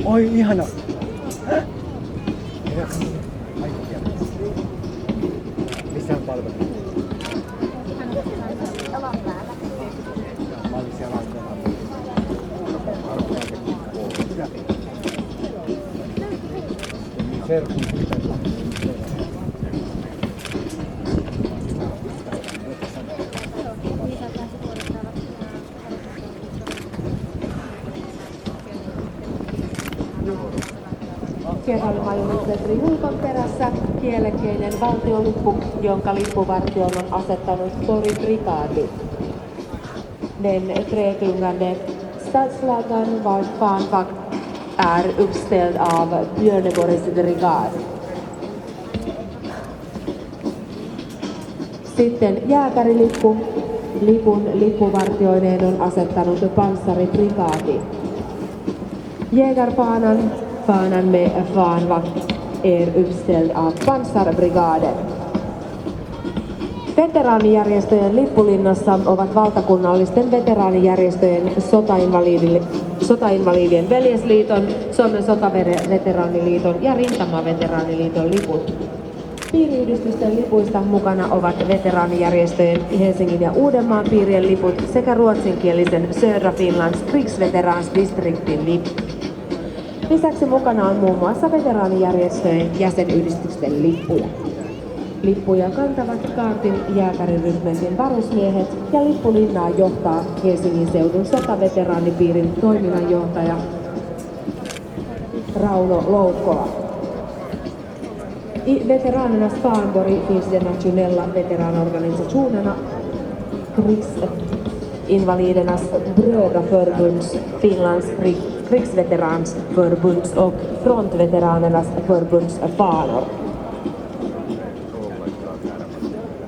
Oi, ihana. Lisää palvelua. Mä olin siellä aikoinaan. Serkun Kerrallimajunusmetri Hulkon perässä kielekkeinen valtiolippu, jonka lippuvartion on asettanut Pori-prikaati. Den träklungande stadsflaggan vars fanvakt är uppställd av Björneborgs brigad. Sitten jääkärilippu. Lipun lippuvartioineen on asettanut panssariprikaati. Jägarfanan med fanvakt är uppställd av pansarbrigaden. Veteraanijärjestöjen lippulinnassa ovat valtakunnallisten veteraanijärjestöjen Sotainvalidien veljesliiton, Suomen sotaveteraaniliiton ja Rintamaveteraaniliiton liput. Piiriyhdistysten lipuista mukana ovat veteraanijärjestöjen Helsingin ja Uudenmaan piirien liput sekä ruotsinkielisen Södra Finlands Krigsveteransdistriktin lippu. Lisäksi mukana on muun muassa veteraanijärjestöjen jäsenyhdistysten lippuja. Lippuja kantavat kaartin jääkärirykmentin varusmiehet ja lippulinnaa johtaa Helsingin seudun sotaveteraanipiirin toiminnanjohtaja Rauno Loukkola. I veteranernas fanborg finns den nationella veteranorganisationerna Krigsinvalidernas brödraförbunds, Finlands Krigsveteransförbunds och Frontveteranernas förbunds fanor.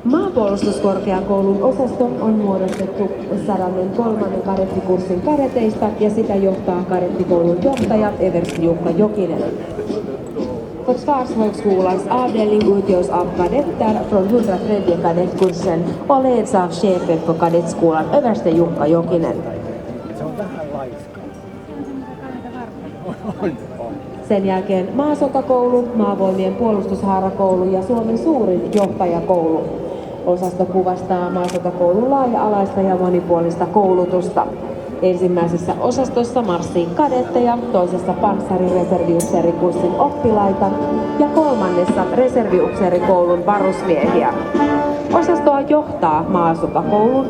Maanpuolustuskorkeakoulun osasto on muodostettu 103. kadettikurssin kadeteista ja sitä johtaa kadettikoulun johtaja Eversti Jukka Jokinen. Försvarshögskolans avdelning utgörs av kadetter från 103 kadettkursen och leds av chefen för kadettskolan överste Jukka Jokinen. Sen jälkeen maasotakoulu, maavoimien puolustushaarakoulu ja Suomen suurin johtajakoulu. Osasto kuvastaa maasotakoulun laaja-alaista ja monipuolista koulutusta. Ensimmäisessä osastossa marssii kadetteja, toisessa panssarireserviupseerikurssin oppilaita ja kolmannessa reserviupseerikoulun varusmiehiä. Osastoa johtaa maasotakoulun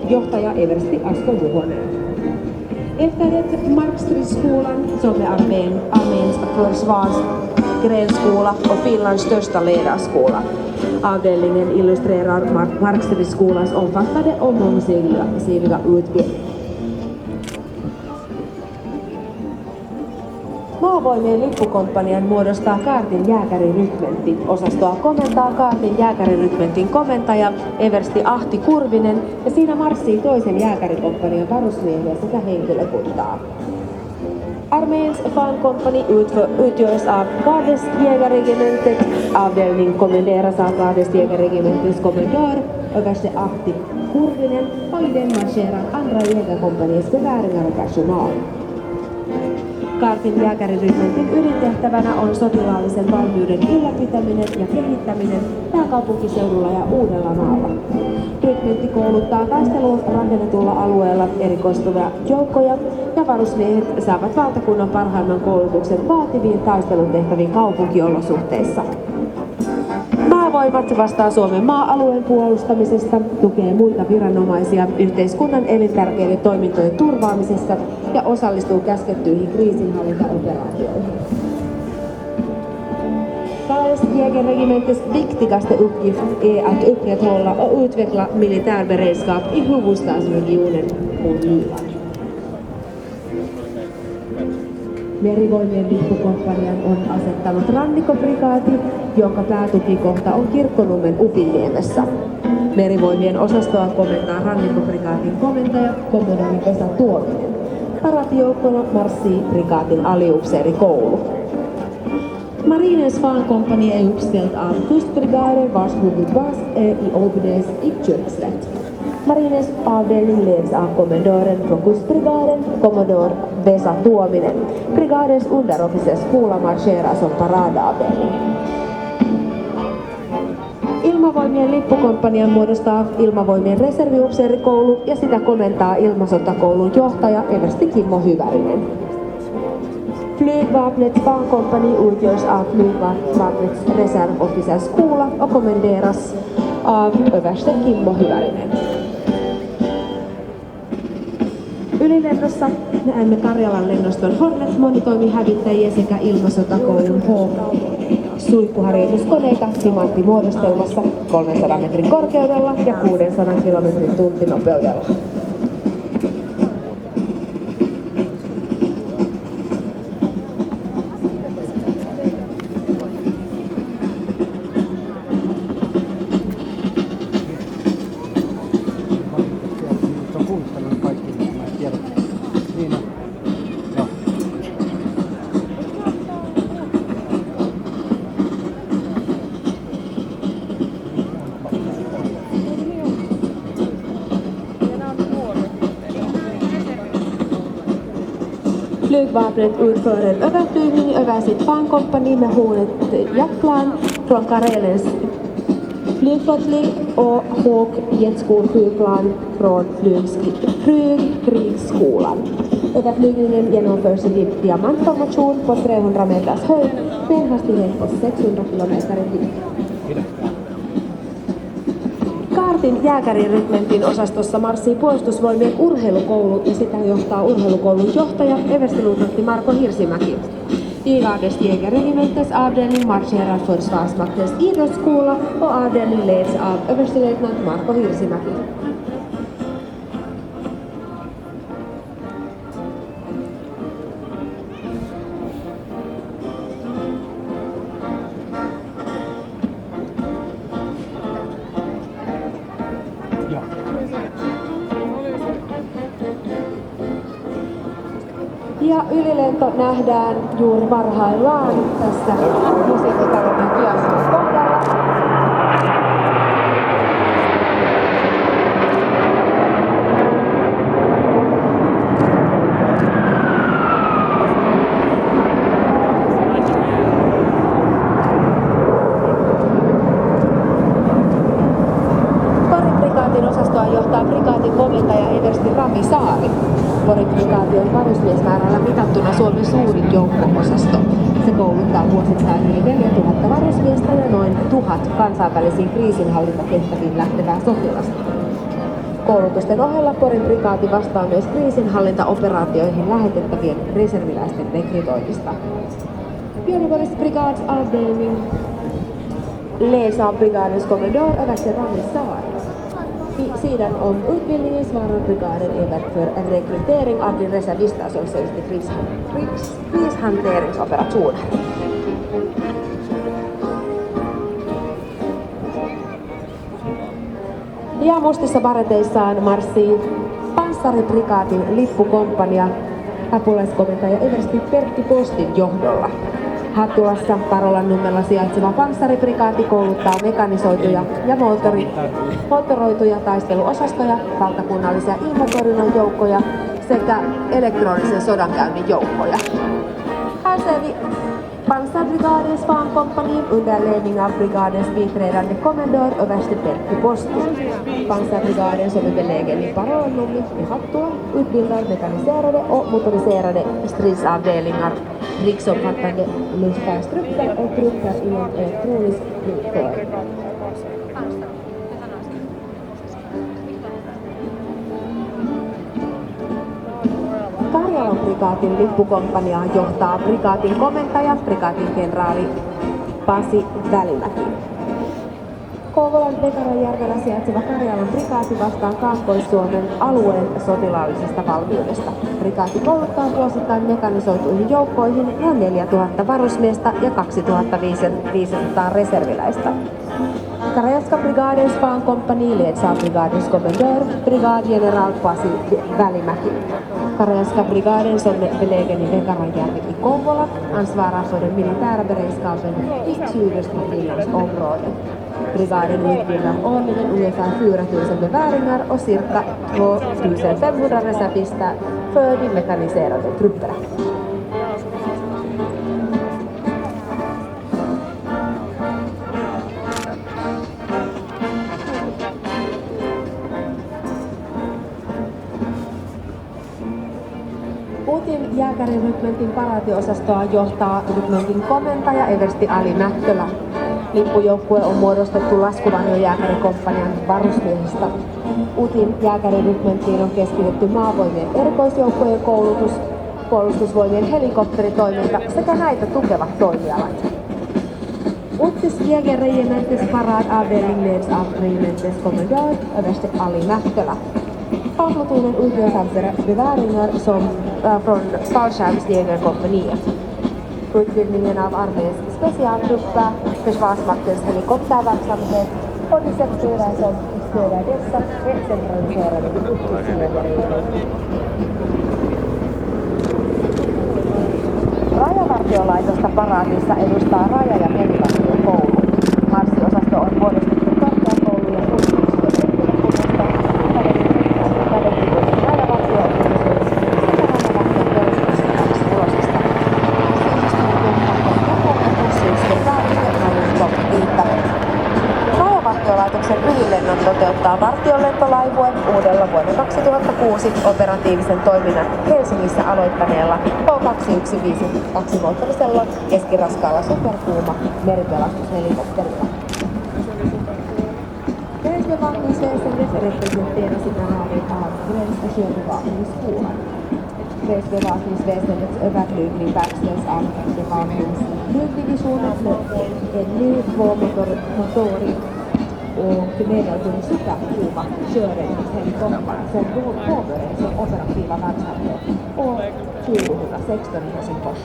johtaja Eversti Asko Juhonen. Efter Markstridsskolan, som är arméns försvarsgrenskola och Finlands största ledarskola. Avdelningen illustrerar Markstridsskolans omfattande och mångsidiga utbildning. Maavoimien lippukomppanian muodostaa kaartin jääkärirykmentti. Osastoa komentaa kaartin jääkärirykmentin komentaja Eversti Ahti Kurvinen ja siinä marssii toisen jääkärikomppanian varusmiehiä sekä henkilökuntaa. Arméns fankompani utgörs av Gardesjägarregementet. Avdelning kommenderas av Gardesjägarregementets kommendör överste Ahti Kurvinen och i den marscherar andra jägarkompaniets beväringar och personal. Kaartin jääkärirykmentin ydintehtävänä on sotilaallisen valmiuden ylläpitäminen ja kehittäminen pääkaupunkiseudulla ja Uudellamaalla. Rykmentti kouluttaa taisteluun rakennetulla alueella erikoistuvia joukkoja ja varusmiehet saavat valtakunnan parhaimman koulutuksen vaativiin taistelutehtäviin kaupunkiolosuhteissa. Maavoimat vastaa Suomen maa-alueen puolustamisesta, tukee muita viranomaisia yhteiskunnan elintärkeiden toimintojen turvaamisessa ja osallistuu käskettyihin kriisinhallintaoperaatioihin. Gardesjägarregementets viktigaste uppgift är att upprätthålla och utveckla militärberedskap i huvudstadsregionen och Nyland. Merivoimien lippukomppanian on asettanut Rannikkoprikaati, jonka päätukikohta on Kirkkonummen Upinniemessä. Merivoimien osastoa komentaa Rannikkoprikaatin komentaja kommodori Vesa Tuominen. Paraatijoukkona marssii prikaatin aliupseerikoulu. Marinens fankompani är uppställd av kustbrigader vars huvudbas är i Obnäs i Kyrkslätt. Marinesavdelning leds av kommendoren från kustbrigaden, kommodor Vesa Tuominen. Brigadens underofficersskola marscherar som paradavdelning. Ilmavoimien lippukomppanian muodostaa Ilmavoimien reserviupseerikoulu ja sitä komentaa ilmasotakoulun johtaja eversti Kimmo Hyvärinen. Flygvapnets spankompani utgörs av Flygvapnets reservofficersskola och kommenderas av överste Kimmo Hyvärinen. Ylilennossa näemme Karjalan lennoston Hornet monitoimihävittäjiä sekä ilmasotakoulun suihkuharjoituskoneita timanttimuodostelmassa 300 metrin korkeudella ja 600 kilometrin tuntinopeudella. On kuuluttanut kaikki nämä tiedot. Niin on. Joo. Flygvapnet utför en överflygning över sitt fankompani med Hornet jaktplan från Karelens flygflottilj och Hawk jetskolflygplan från Flygkrigsskolan. Överflygningen genomförs i diamantformation på 300 meters höjd med en hastighet på 600 km/h. Kaartin jääkärirykmentin osastossa marssii puolustusvoimien urheilukoulu ja sitä johtaa urheilukoulun johtaja everstiluutnantti Marko Hirsimäki. Brigades jägarregementets avdelning marscherar Försvarsmaktens idrottsskola och avdelning leds av överstelöjtnant Marko Hirsimäki. Ja ylilento nähdään juuri parhaillaan tässä musiikkitalouden työssä kohdalla. Porin prikaatin osastoa johtaa prikaatin komentaja eversti Rami Saari. Porin prikaati on varusmiesmäärällä mitattuna Suomen suurin joukko-osasto. Se kouluttaa vuosittain yli 4000 varusmiestä ja noin 1000 kansainvälisiin kriisinhallintatehtäviin lähtevää sotilasta. Koulutusten ohella Porin prikaati vastaa myös kriisinhallintaoperaatioihin lähetettävien reserviläisten rekrytoinnista. Björneborgs brigadsavdelning leds av brigadens kommendör överste Rami Saari. Vid sidan om utbildningen svarar brigaden även för en rekrytering av de reservister som säljs till krishanteringsoperationer. Ja mustissa bareteissaan marssii panssariprikaatin lippukomppania apulaiskomentaja eversti Pertti Postin johdolla. Hattulassa Parolan nummella sijaitseva panssariprikaati kouluttaa mekanisoituja ja moottoroituja taisteluosastoja, valtakunnallisia ilmatorjunnan joukkoja sekä elektronisen sodankäynnin joukkoja. Här ser vi Pansarbrigadens fankompani under ledning av brigadens biträdande kommendör överste Pertti Posti. Pansarbrigaden som är belägen i Parolannummi i Hattula utbildar mekaniserade och motoriserade stridsavdelningar, riksomfattande luftvärnstrupper och trupper inom elektronisk krigföring. Karjalan prikaatin lippukomppaniaa johtaa prikaatin komentaja, prikaatin kenraali Pasi Välimäki. Kouvolan Vekaranjärvellä sijaitseva Karjalan prikaati vastaa Kaakkois-Suomen alueen sotilaallisesta valmiudesta. Prikaati kouluttaa vuosittain mekanisoituihin joukkoihin noin 4000 varusmiestä ja 2500 reserviläistä. Karelska brigadens fankompani leds av brigadens kommendör, brigadgeneral Pasi Välimäki. Karelska brigaden som är belägen i Vekaranjärvi i Kouvola ansvarar för den militära beredskapen i sydöstra Finlands område. brigaden utbildar årligen ungefär 4000 beväringar och cirka 2500 reservister för de mekaniserade trupperna. Utin jääkärirykmentin paraatiosastoa johtaa rykmentin komentaja eversti Ali Mättölä. Lippujoukkue on muodostettu Laskuvarjon jääkärikomppanian varusmiehistä. Utin jääkärirykmenttiin on keskitetty maavoimien erikoisjoukkojen koulutus, puolustusvoimien helikopteritoiminta sekä näitä tukevat toimialat. Uttis jägerregementes paradavdelning leds av regementets kommendör överste Ali Mättölä. A-plutonen utgörs av beväringar från fallskärmsjägarkompaniet. Utbildningen av arméns specialtrupper, Försvarsmaktens helikopterverksamhet och de sektorer som stöder dessa är centraliserade i uppgiftsjägarregeringen. Rajavartiolaitosta paraatissa edustaa raja- ja merivartiokoulu. Marssiosasto on muodostettu korkeakoulujen tutkimustyön henkilökunnasta, kadettivuoden rajavartio-oppimisesta sekä rannavartion perustuksesta ulosista. Rajavartiolaitoksen ylilennon toteuttaa vartiolentolaivue uudella vuonna 2006 operatiivisen toiminnan Helsingissä aloittaneella H2152-moottorisella keskiraskaalla superkuuma meripelastushelikopterilla. Gränsbevakningsväsendet representerar sina havet av gräns- och sjöbevakningsskolan. Gränsbevakningsväsendets överflygning verkställs av bevakningsflygdivisionen med en ny tvåmotorig och medelstor superkuuma sjöräddningshelikopter som då påbörjade sin operativa verksamhet år 2016 i Helsingfors.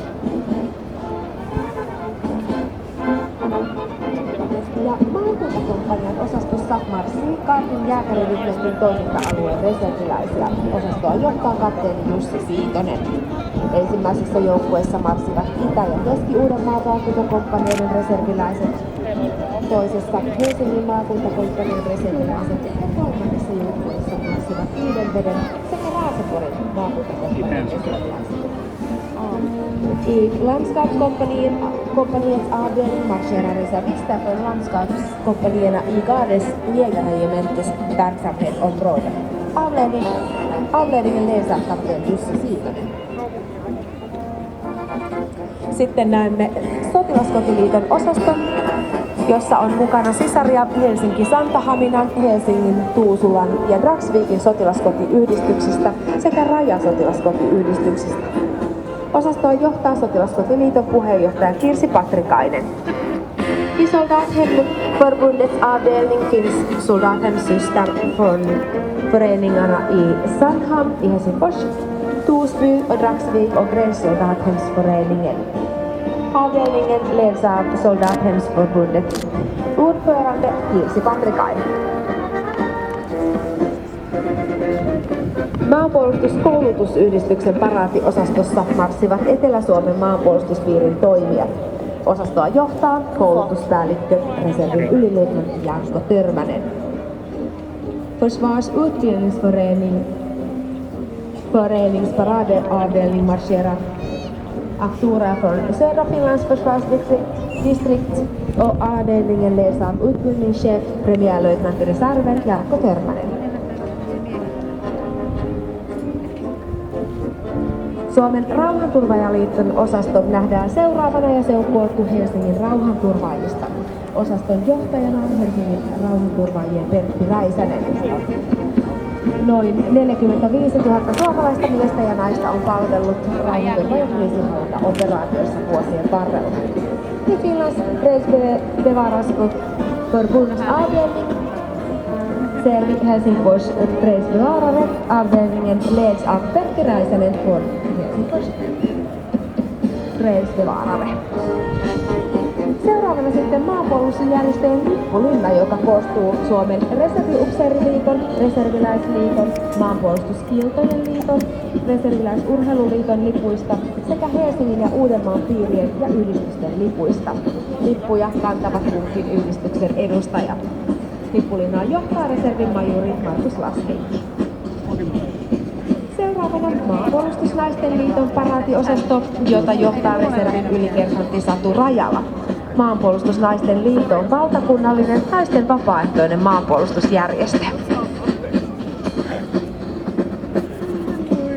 Ja maakuntakomppanian osastossa marssii Kartin jääkärirykmentin toiminta-alueen reserviläisiä. Osastoa johtaa kapteeni Jussi Siitonen. Ensimmäisessä joukkueessa marssivat Itä- ja Keski-Uudenmaan maakuntakomppanioiden reserviläiset, toisessa Helsingin maakuntakomppanian reserviläiset ja kolmannessa joukkueessa marssivat Yhdenveden sekä Raaseporin maakuntakomppanian reserviläiset. I Landskapskompaniets avdelning marscherar reservister från landskapskompanierna i Gades jägarregementes verksamhetsområde. Avledningen leds av kapten Jussi Siitonen. Sitten näemme Sotilaskotiliiton osaston, jossa on mukana sisaria Helsinki-Santahaminan, Helsingin, Tuusulan ja Dragsvikin sotilaskotiyhdistyksistä sekä Rajasotilaskotiyhdistyksistä. Osastoa johtaa Sotilaskotiliiton puheenjohtaja Kirsi Patrikainen. I Soldathemförbundets avdelning finns Soldathemsyster från föreningarna i Sandhamn i Helsingfors, Torsby och Dragsvik och Gränssoldathemsföreningen. Avdelningen leds av Soldathemsförbundet ordförande Kirsi Patrikainen. Maanpuolustuskoulutusyhdistyksen paraatiosastossa marssivat Etelä-Suomen maanpuolustuspiirin toimijat. Osastoa johtaa koulutuspäällikkö reservin ylileutnantti Jarkko Törmänen. Försvarsutbildningsförenings paradeavdelning marscherar aktörer från Södra Finlands försvarsdistrikt och avdelningen leds av utbildningschef premiärlöjtnant i reserven Jarkko Törmänen. Suomen rauhanturvaajaliiton osasto nähdään seuraavana ja se on koottu Helsingin rauhanturvaajista. Osaston johtajana on Helsingin rauhanturvaajien Pertti Räisänen. Noin 45 000 suomalaista miestä ja naista on palvellut rauhanturva- ja kriisinhallintaoperaatioissa vuosien varrella. I Finlands fredsbevararskapsförbunds avdelning ser vi Helsingfors fredsbevarare. Avdelningen leds av Pertti Räisänen från Helsingfors fredsbevarare. Seuraavana sitten maanpuolustusjärjestöjen lippulinna, joka koostuu Suomen Reserviupseeriliiton, Reserviläisliiton, Maanpuolustuskiltojen liiton, Reserviläisurheiluliiton lipuista sekä Helsingin ja Uudenmaan piirien ja yhdistysten lipuista. Lippuja kantavat kunkin yhdistyksen edustajat. Lippulinnaa johtaa reservin majuri Markus Laski. Seuraavana Maanpuolustusnaisten liiton paraatiosasto, jota johtaa reservin ylikersantti Satu Rajala. Maanpuolustusnaisten liitto on valtakunnallinen naisten vapaaehtoinen maanpuolustusjärjestö.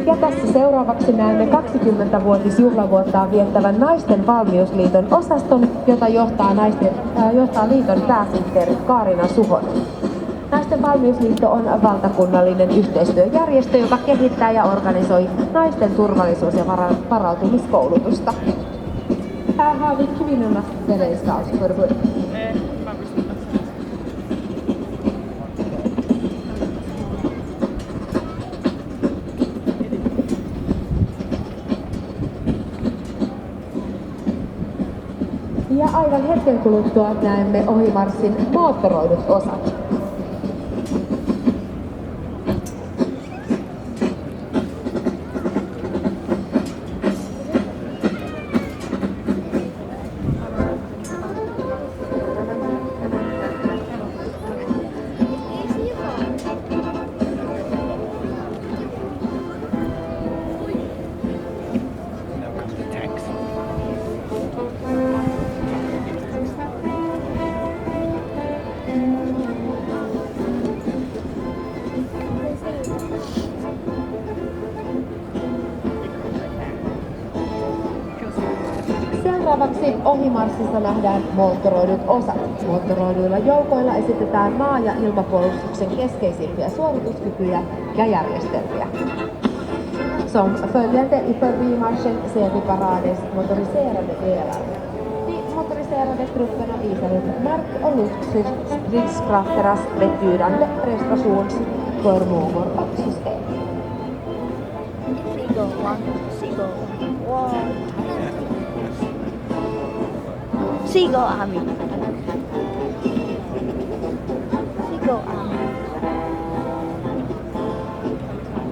Ja tässä seuraavaksi näemme 20-vuotisjuhlavuottaan viettävän Naisten valmiusliiton osaston, jota johtaa liiton pääsihteeri Kaarina Suhonen. Naisten valmiusliitto on valtakunnallinen yhteistyöjärjestö, joka kehittää ja organisoi naisten turvallisuus- ja varautumiskoulutusta. Här har vi kvinnornas beredskapsförbund. Ja aivan hetken kuluttua näemme ohimarssin moottoroidut osat. Seuraavaksi ohimarssissa nähdään moottoroidut osat. Moottoroiduilla joukoilla esitetään maa- ja ilmapuolustuksen keskeisimpiä suorituskykyjä ja järjestelmiä. Som följande i förbimarschen ser vi paradens motoriserade delar. De motoriserade trupperna visar upp mark- och luftstridskrafternas betydande prestationsförmågor och system. Seagull Army. Seagull Army.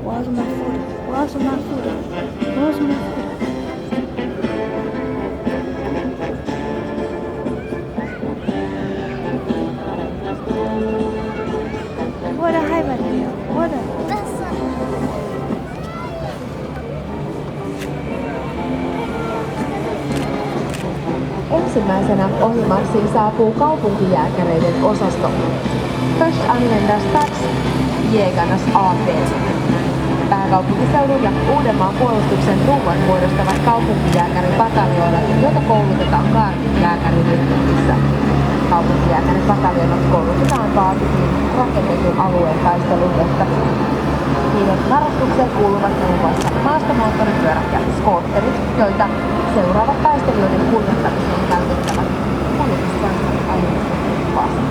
Where's my food? Where's my food? Where's my food? What a high value. What a... Ensimmäisenä ohimarssiin saapuu kaupunkijääkäreiden osasto. Först anländer Stadsjägarnas AP. Pääkaupunkiseudun ja Uudenmaan puolustuksen rungon muodostavat kaupunkijääkäripataljoonat, joita koulutetaan kaartin jääkärirykmentissä. Kaupunkijääkäripataljoonat koulutetaan vaativiin rakennetun alueen taistelutehtäviin. Niiden harrastukseen kuuluvat muun muassa maastomoottoripyörät ja skootterit, joita seuraavat taistelijoiden kuljettamiseen käytettävät kuljetuskansan ajoneuvopasit.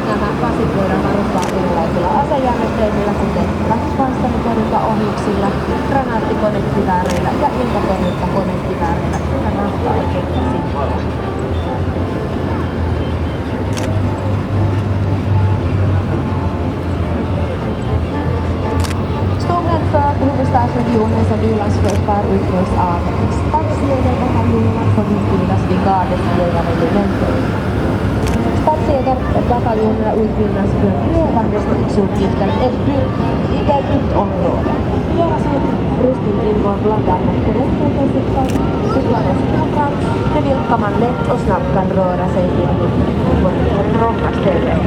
Nämä pasit voidaan varustaa erilaisilla asejärjestelmillä, kuten lähipanssaritorjuntaohjuksilla, granaattikonekivääreillä ja ilmatorjuntakonekivääreillä sekä rahtaajakenttäsinkkuilla. För huvudstadsregionens och Jyllandsförsvar utgörs av Stadsjägarbataljonerna som utbildas vid Gardens jägarregementen. Stadsjägarbataljonerna utbildas för krävande stridsuppgifter i ett nytt område. Deras utrustning ingår bland annat korrektortesiktad, cyklar och skotrar med vilka man lätt och snabbt kan röra sig in på trånga ställen.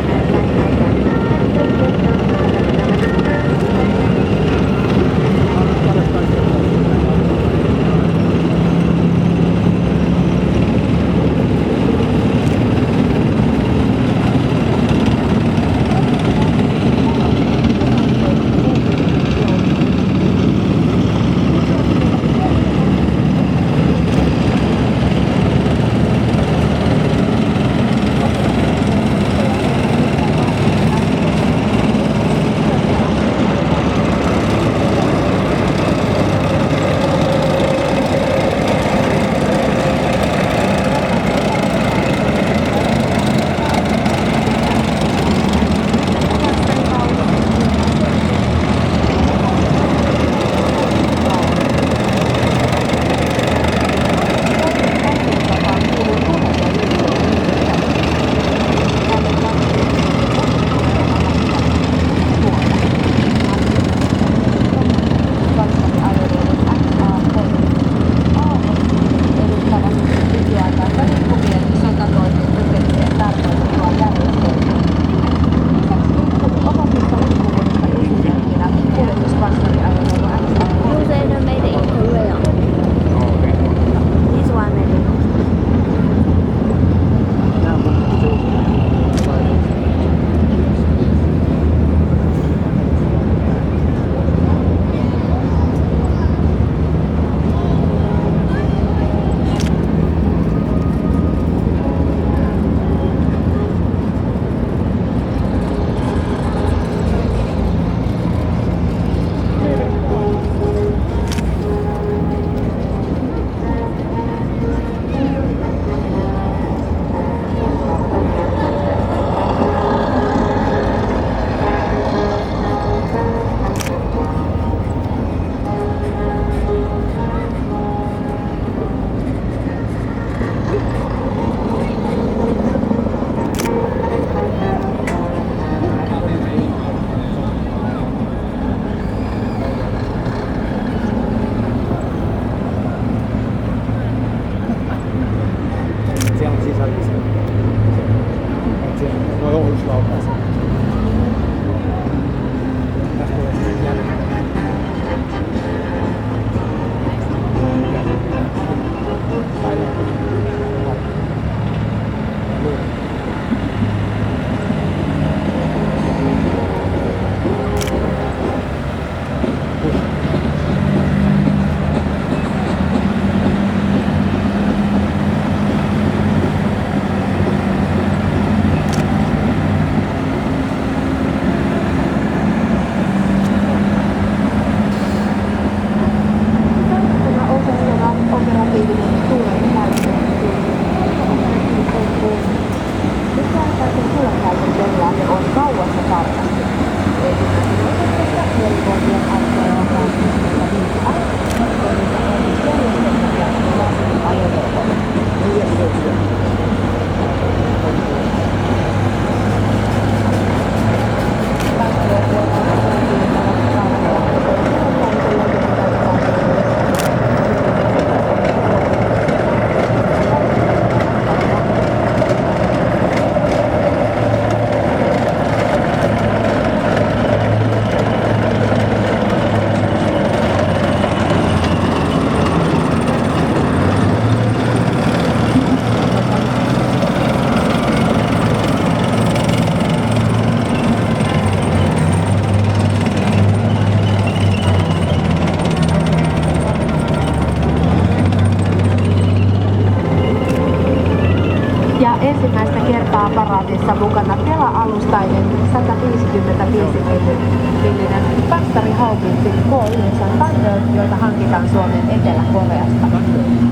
paraatissa mukana tela-alustainen 155-millinen panssarihaupitsi K9 Thunder, joita hankitaan Suomen Etelä-Koreasta.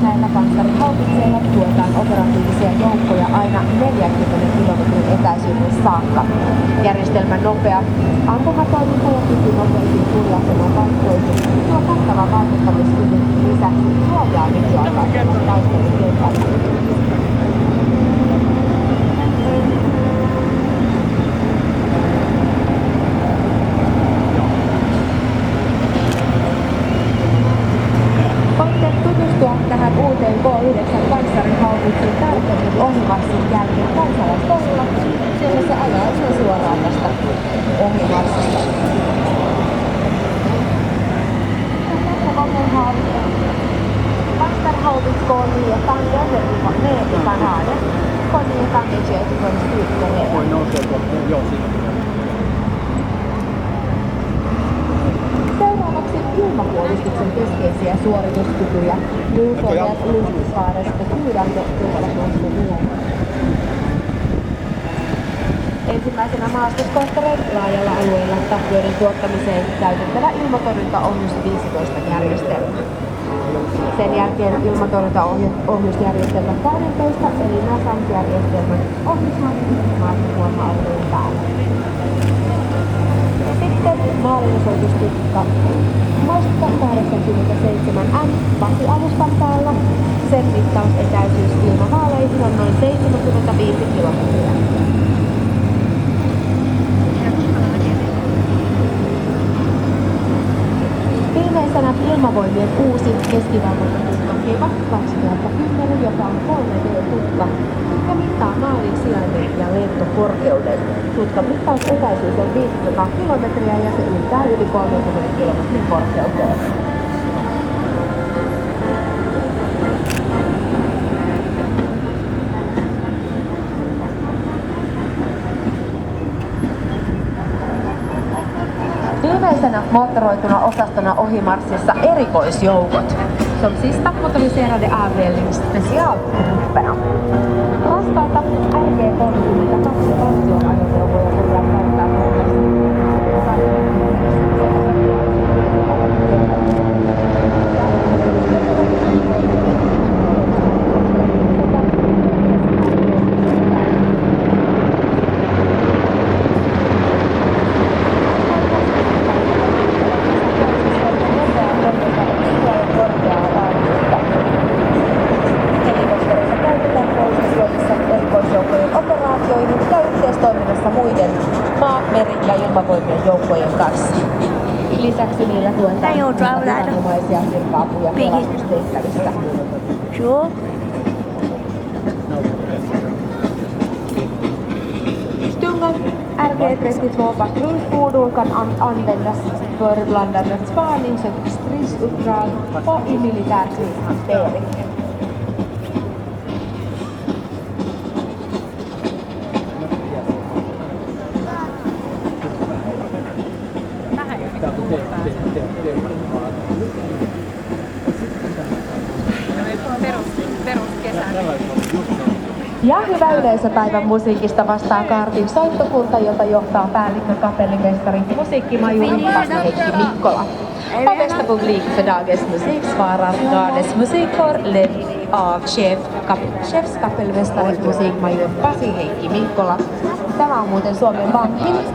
Näillä panssarihaupitseilla tuetaan operatiivisia joukkoja aina 40 kilometrin etäisyyden saakka. Järjestelmän nopea ampumatoiminta ja kyky nopeisiin tuliasemapaikkoihin tuo kattava vaikuttamiskyvyn lisäksi suojaa nykyaikaisella taistelukentällä. Voitte tutustua tähän uuteen K9 panssarihaupitsin tarkemmin ohimarssin jälkeen kansalaiskoululla, siellä se ajaa ihan suoraan tästä ohimarssista. Panssarhaupits K9 Thunder med i kanalen. K9 Thunder körs från styrkeledaren. Voi nousee kohti, joo siinä. Seuraavaksi ilmapuolustuksen keskeisiä suorituskykyjä. Nyfonet Luftfahresta pyydämme tulevat nousta mieleen. Ensimmäisenä maastoskohtereen laajalla alueella tappioiden tuottamiseen käytettävä ilmatorjuntaohjus 15 järjestelmä. Sen jälkeen ilmatorjuntaohjusjärjestelmä 12 eli NASAMS-järjestelmän ohjushankkeen maastokuorma-alueen päällä. Sitten maalinosoitustutka Moskva 87M vasialustan päällä. Sen mittausetäisyys ilmavaaleihin on noin 75 kilometriä. Viimeisenä ilmavoimien uusi keskivalvontatukka Keva 2010, joka on 3D-tukka ja mittaa maalin sijainnin ja lentokorkeuden. Tutkan mittausetäisyys on 500 kilometriä ja se yltää yli 30 kilometrin korkeuteen. Viimeisenä moottoroituna osastona ohimarssissa erikoisjoukot. Som sista motoriserade avdelning specialgrupperna. Raskaita RG-32 valtionajoneuvoja voidaan käyttää muiden maa-, meri- ja ilmavoimien joukkojen kanssa. Lisäksi niillä tuetaan viranomaisia virka-apu- ja pelastustehtävissä. Stunga RG-32 patrullfordon kan användas för bland annat spanings- och stridsuppdrag och i militär krishantering. Ja hyvä yleisöpäivän musiikista vastaa kaartin soittokunta, jota johtaa päällikkö kapellimestari musiikkimajuri Pasi Heikki Mikkola. Och bästa publik för dagens musik svarar Gardens musikkår ledd av chefskapellmästare musikmajor Pasi Heikki Mikkola. Tämä on muuten Suomen Vankin